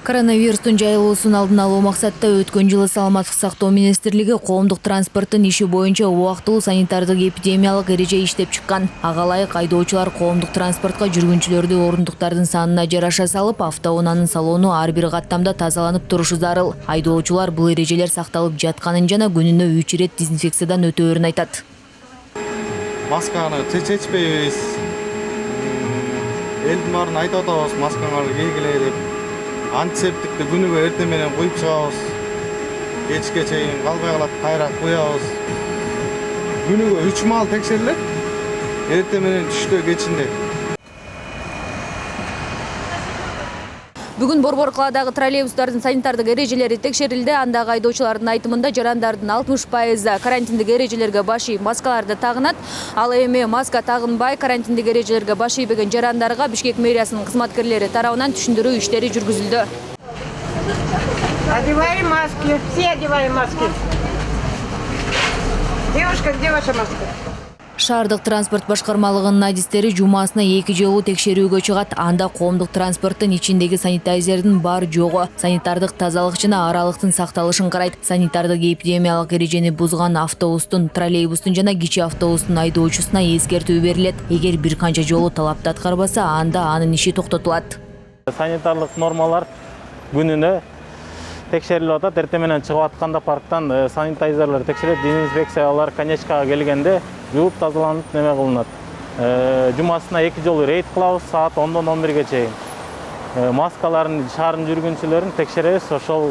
Коронавирустун жайылуусун алдын алуу максатта өткөн жылы Саламаттык сактоо министрлиги коомдук транспорттун иши боюнча убактылуу санитардык эпидемиялык эреже иштеп чыккан. Ага ылайык айдоочулар коомдук транспортко жүргүнчүлөрдү орундуктардын санына жараша салып, автоунаанын салону ар бир каттамда тазаланып турушу зарыл. Айдоочулар бул эрежелер сакталып жатканын жана күнүнө 3 ирет дезинфекциядан өтөөрүн айтат. Масканы чечпейбиз. Элдин баарын айтып атабыз, маскаңарды кийгиле деп. Антисептикти күнүгө эртең менен куюп чыгабыз. Кечке чейин калбай калат, кайра куябыз. Күнүгө 3 маал текшерилет. Эртең менен түштө кечинде. Бүгүн Борбор калаадагы троллейбустардын санитардык эрежелери текшерилди. Андагы айдоочулардын айтымында жарандардын 60% карантиндик эрежелерге баш ийип маскаларды тагынат. Ал эми маска тагынбай карантиндик эрежелерге баш ийбеген жарандарга Бишкек мэриясынын кызматкерлери тарабынан түшүндүрүү иштери жүргүзүлдү. Одеваем маски, все одеваем маски. Девушка, где ваша маска? Шаардык транспорт башкармалыгынын адистери жумасына 2 жолу текшерүүгө чыгат. Анда коомдук транспорттун ичиндеги санитайзердин бар жогу, санитардык тазалык жана аралыктын сакталышын карайт. Санитардык эпидемиялык эрежени бузган автобустун, троллейбустун жана кичи автобустун айдоочусуна эскертүү берилет. Эгер бир канча жолу талапты аткарбаса, анда анын иши токтотулат. Санитарлык нормалар күнүнө текшерилип атат. Эртең менен чыгып атканда парктан санитайзерлер текшерилет, дезинфекциялар конечкага келгенде жууп тазаланып неме кылынат. Жумасына 2 жолу рейд кылабыз, саат 10-дон 11-ге чейин. Маскаларын шаардын жүргүнчүлөрүн текшеребиз. Ошол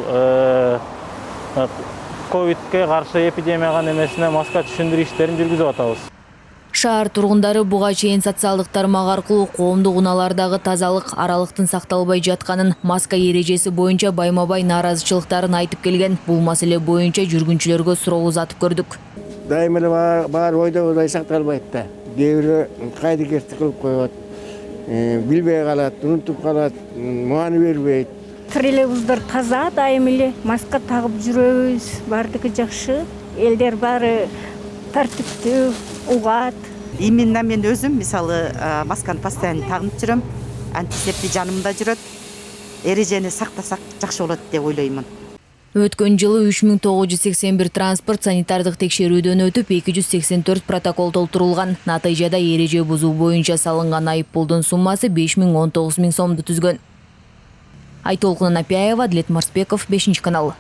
ковидке каршы эпидемияга немесине маска түшүндүрүү иштерин жүргүзүп атабыз. Шаар тургундары буга чейин социалдык тармак аркылуу коомдук унаалардагы тазалык, аралыктын сакталбай жатканын, маска эрежеси боюнча байма-бай нааразычылыктарын айтып келген. Бул маселе боюнча жүргүнчүлөргө суроо узатып көрдүк. Дайым эле баары ойдогудай сакталбайт да. Кээ бирөө кайдыгерчилик кылып коет. Билбей калат, унутуп калат, маани бербейт. Троллейбустар таза, дайым эле маска тагып жүрөбүз. Бардыгы жакшы. Элдер баары тартиптүү, угат. Именно мен өзүм мисалы масканы постоянно тагынып жүрөм. Антисепти жанымда жүрөт. Эрежени сактасак жакшы болот деп ойлоймун. Өткөн жылы 3981 транспорт санитардык текшерүүдөн өтүп, 284 протокол толтурулган. Натыйжада эреже бузуу боюнча салынган айыппулдун суммасы 5019 000 сомду түзгөн. Айтолкун Апяева, Адлет Марсбеков, 5 канал.